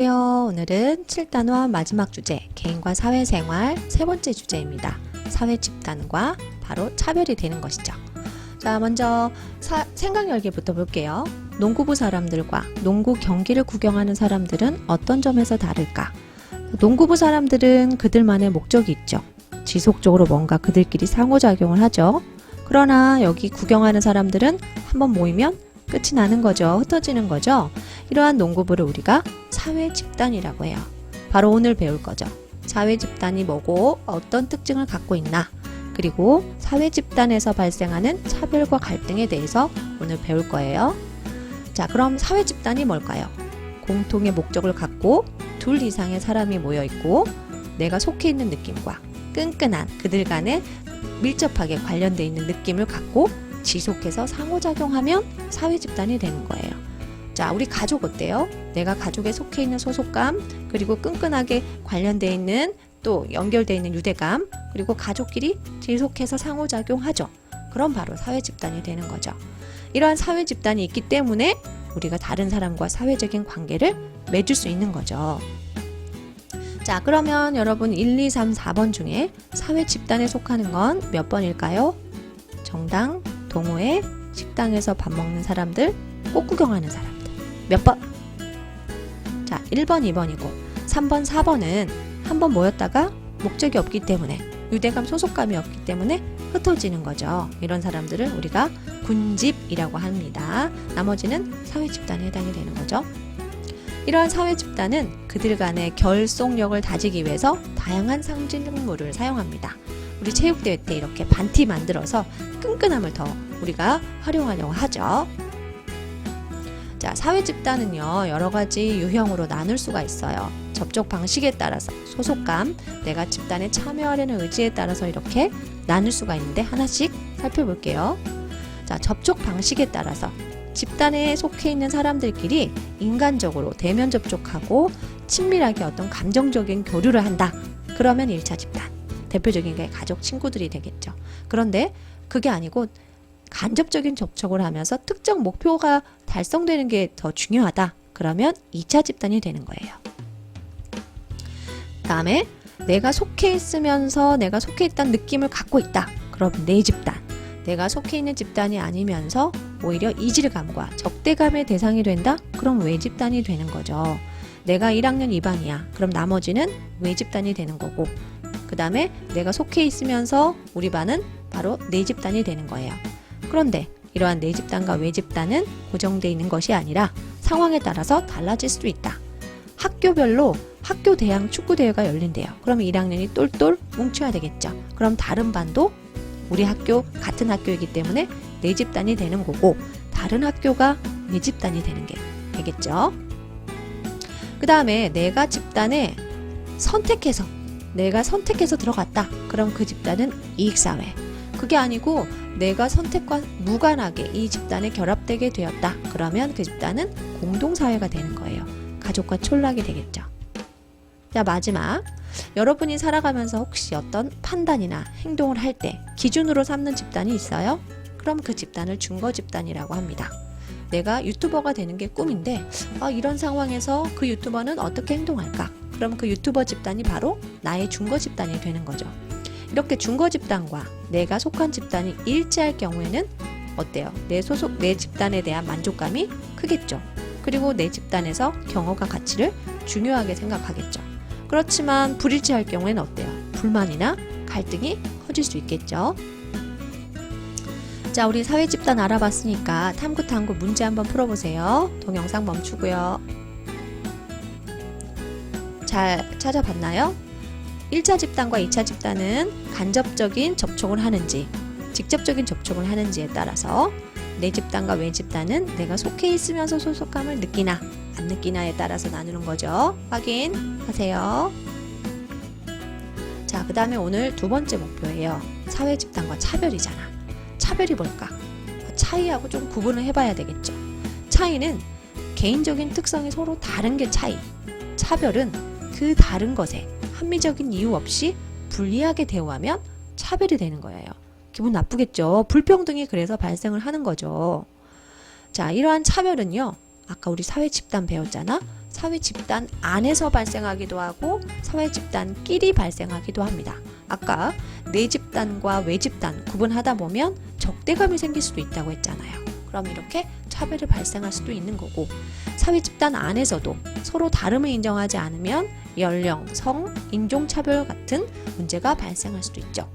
안녕하세요. 오늘은 7단원 마지막 주제, 개인과 사회생활 세 번째 주제입니다. 사회 집단과 바로 차별이 되는 것이죠. 자, 먼저 생각 열기부터 볼게요. 농구부 사람들과 농구 경기를 구경하는 사람들은 어떤 점에서 다를까? 농구부 사람들은 그들만의 목적이 있죠. 지속적으로 뭔가 그들끼리 상호작용을 하죠. 그러나 여기 구경하는 사람들은 한번 모이면 끝이 나는 거죠. 흩어지는 거죠. 이러한 농구부를 우리가 사회 집단이라고 해요. 바로 오늘 배울 거죠. 사회 집단이 뭐고 어떤 특징을 갖고 있나, 그리고 사회 집단에서 발생하는 차별과 갈등에 대해서 오늘 배울 거예요. 자, 그럼 사회 집단이 뭘까요? 공통의 목적을 갖고 둘 이상의 사람이 모여 있고 내가 속해 있는 느낌과 끈끈한 그들 간에 밀접하게 관련되어 있는 느낌을 갖고 지속해서 상호작용하면 사회 집단이 되는 거예요. 자, 우리 가족 어때요? 내가 가족에 속해 있는 소속감, 그리고 끈끈하게 관련되어 있는 또 연결되어 있는 유대감, 그리고 가족끼리 지속해서 상호작용하죠. 그럼 바로 사회 집단이 되는 거죠. 이러한 사회 집단이 있기 때문에 우리가 다른 사람과 사회적인 관계를 맺을 수 있는 거죠. 자, 그러면 여러분 1, 2, 3, 4번 중에 사회 집단에 속하는 건 몇 번일까요? 정당, 동호회, 식당에서 밥 먹는 사람들, 꽃 구경하는 사람들. 몇 번? 자, 1번, 2번이고 3번, 4번은 한번 모였다가 목적이 없기 때문에, 유대감, 소속감이 없기 때문에 흩어지는 거죠. 이런 사람들을 우리가 군집이라고 합니다. 나머지는 사회 집단에 해당이 되는 거죠. 이러한 사회 집단은 그들 간의 결속력을 다지기 위해서 다양한 상징물을 사용합니다. 우리 체육대회 때 이렇게 반티 만들어서 끈끈함을 더 우리가 활용하려고 하죠. 자, 사회 집단은요, 여러 가지 유형으로 나눌 수가 있어요. 접촉 방식에 따라서, 소속감, 내가 집단에 참여하려는 의지에 따라서 이렇게 나눌 수가 있는데 하나씩 살펴볼게요. 자, 접촉 방식에 따라서 집단에 속해 있는 사람들끼리 인간적으로 대면 접촉하고 친밀하게 어떤 감정적인 교류를 한다. 그러면 1차 집단. 대표적인 게 가족, 친구들이 되겠죠. 그런데 그게 아니고 간접적인 접촉을 하면서 특정 목표가 달성되는 게 더 중요하다. 그러면 2차 집단이 되는 거예요. 다음에 내가 속해 있으면서 내가 속해 있다는 느낌을 갖고 있다. 그럼 내 집단. 내가 속해 있는 집단이 아니면서 오히려 이질감과 적대감의 대상이 된다? 그럼 외 집단이 되는 거죠. 내가 1학년 2반이야. 그럼 나머지는 외 집단이 되는 거고, 그 다음에 내가 속해 있으면서 우리 반은 바로 내 집단이 되는 거예요. 그런데 이러한 내 집단과 외 집단은 고정되어 있는 것이 아니라 상황에 따라서 달라질 수도 있다. 학교별로 학교 대항 축구대회가 열린대요. 그럼 1학년이 똘똘 뭉쳐야 되겠죠. 그럼 다른 반도 우리 학교 같은 학교이기 때문에 내 집단이 되는 거고, 다른 학교가 내 집단이 되는 게 되겠죠. 그 다음에 내가 집단에 내가 선택해서 들어갔다. 그럼 그 집단은 이익사회. 그게 아니고 내가 선택과 무관하게 이 집단에 결합되게 되었다. 그러면 그 집단은 공동사회가 되는 거예요. 가족과 촌락이 되겠죠. 자, 마지막. 여러분이 살아가면서 혹시 어떤 판단이나 행동을 할 때 기준으로 삼는 집단이 있어요? 그럼 그 집단을 준거 집단이라고 합니다. 내가 유튜버가 되는 게 꿈인데 이런 상황에서 그 유튜버는 어떻게 행동할까? 그럼 그 유튜버 집단이 바로 나의 준거 집단이 되는 거죠. 이렇게 준거 집단과 내가 속한 집단이 일치할 경우에는 어때요? 내 집단에 대한 만족감이 크겠죠. 그리고 내 집단에서 경험과 가치를 중요하게 생각하겠죠. 그렇지만 불일치할 경우에는 어때요? 불만이나 갈등이 커질 수 있겠죠. 자, 우리 사회 집단 알아봤으니까 탐구 문제 한번 풀어보세요. 동영상 멈추고요. 잘 찾아봤나요? 1차 집단과 2차 집단은 간접적인 접촉을 하는지 직접적인 접촉을 하는지에 따라서, 내 집단과 외 집단은 내가 속해 있으면서 소속감을 느끼나 안 느끼나에 따라서 나누는 거죠. 확인하세요. 자, 그 다음에 오늘 두 번째 목표예요. 사회 집단과 차별이잖아. 차별이 뭘까? 차이하고 좀 구분을 해봐야 되겠죠. 차이는 개인적인 특성이 서로 다른 게 차이. 차별은 그 다른 것에 합리적인 이유 없이 불리하게 대우하면 차별이 되는 거예요. 기분 나쁘겠죠. 불평등이 그래서 발생을 하는 거죠. 자, 이러한 차별은요, 아까 우리 사회 집단 배웠잖아. 사회 집단 안에서 발생하기도 하고 사회 집단끼리 발생하기도 합니다. 아까 내 집단과 외 집단 구분하다 보면 적대감이 생길 수도 있다고 했잖아요. 그럼 이렇게 차별이 발생할 수도 있는 거고, 사회 집단 안에서도 서로 다름을 인정하지 않으면 연령, 성, 인종차별 같은 문제가 발생할 수도 있죠.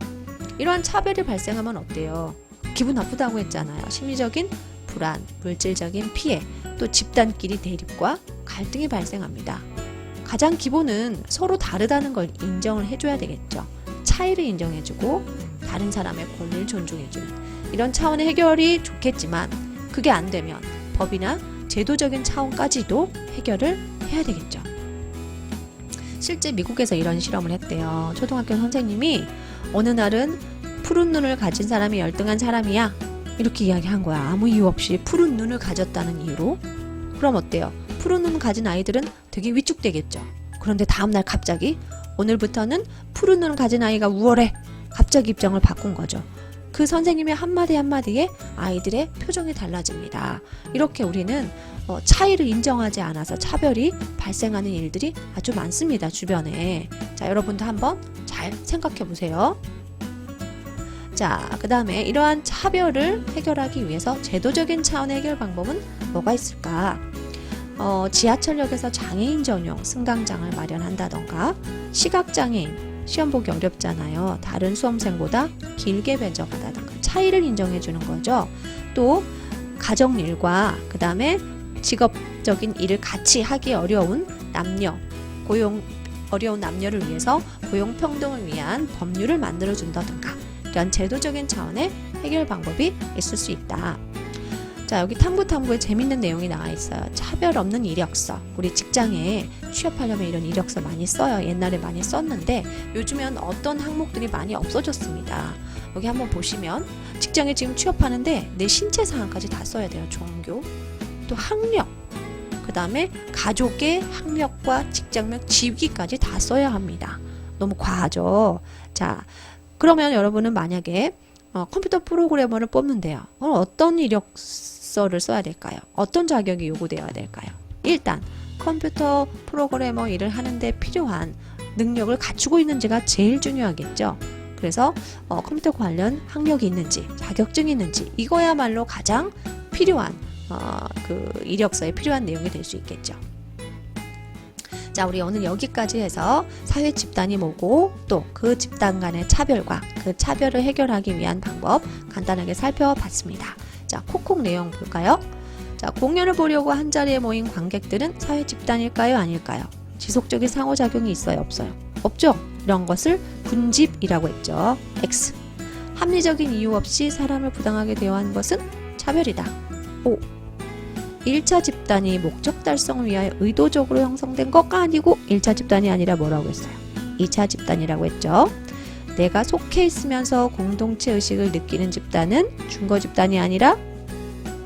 이러한 차별이 발생하면 어때요? 기분 나쁘다고 했잖아요. 심리적인 불안, 물질적인 피해, 또 집단끼리 대립과 갈등이 발생합니다. 가장 기본은 서로 다르다는 걸 인정을 해줘야 되겠죠. 차이를 인정해주고 다른 사람의 권리를 존중해주는 이런 차원의 해결이 좋겠지만, 그게 안 되면 법이나 제도적인 차원까지도 해결을 해야 되겠죠. 실제 미국에서 이런 실험을 했대요. 초등학교 선생님이 어느 날은 푸른 눈을 가진 사람이 열등한 사람이야, 이렇게 이야기한 거야. 아무 이유 없이 푸른 눈을 가졌다는 이유로. 그럼 어때요? 푸른 눈 가진 아이들은 되게 위축되겠죠. 그런데 다음날 갑자기 오늘부터는 푸른 눈을 가진 아이가 우월해, 갑자기 입장을 바꾼 거죠. 그 선생님의 한마디 한마디에 아이들의 표정이 달라집니다. 이렇게 우리는 차이를 인정하지 않아서 차별이 발생하는 일들이 아주 많습니다, 주변에. 자, 여러분도 한번 잘 생각해 보세요. 자, 그 다음에 이러한 차별을 해결하기 위해서 제도적인 차원의 해결 방법은 뭐가 있을까? 지하철역에서 장애인 전용 승강장을 마련한다던가, 시각장애인 시험 보기 어렵잖아요. 다른 수험생보다 길게 배정하다던가 차이를 인정해 주는 거죠. 또 가정일과 그 다음에 직업적인 일을 같이 하기 어려운 어려운 남녀를 위해서 고용평등을 위한 법률을 만들어 준다던가, 이런 제도적인 차원의 해결 방법이 있을 수 있다. 자, 여기 탐구에 재밌는 내용이 나와 있어요. 차별 없는 이력서. 우리 직장에 취업하려면 이런 이력서 많이 써요. 옛날에 많이 썼는데 요즘엔 어떤 항목들이 많이 없어졌습니다. 여기 한번 보시면 직장에 지금 취업하는데 내 신체 사항까지 다 써야 돼요. 종교, 또 학력, 그 다음에 가족의 학력과 직장명, 직위까지 다 써야 합니다. 너무 과하죠. 자, 그러면 여러분은 만약에 컴퓨터 프로그래머를 뽑는데요. 어떤 이력서를 써야 될까요? 어떤 자격이 요구되어야 될까요? 일단 컴퓨터 프로그래머 일을 하는데 필요한 능력을 갖추고 있는지가 제일 중요하겠죠. 그래서 컴퓨터 관련 학력이 있는지, 자격증이 있는지, 이거야말로 가장 필요한 그 이력서에 필요한 내용이 될 수 있겠죠. 자, 우리 오늘 여기까지 해서 사회 집단이 뭐고 또 그 집단 간의 차별과 그 차별을 해결하기 위한 방법 간단하게 살펴봤습니다. 자, 콕콕 내용 볼까요? 자, 공연을 보려고 한자리에 모인 관객들은 사회 집단일까요? 아닐까요? 지속적인 상호작용이 있어요? 없어요? 없죠? 이런 것을 군집이라고 했죠. X. 합리적인 이유 없이 사람을 부당하게 대우한 것은 차별이다. O. 1차 집단이 목적 달성을 위하여 의도적으로 형성된 것가 아니고 1차 집단이 아니라 뭐라고 했어요? 2차 집단이라고 했죠. 내가 속해 있으면서 공동체 의식을 느끼는 집단은 중거 집단이 아니라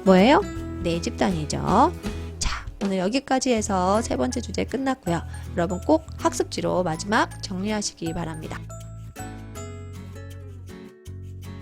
뭐예요? 내 집단이죠. 자, 오늘 여기까지 해서 세 번째 주제 끝났고요. 여러분 꼭 학습지로 마지막 정리하시기 바랍니다.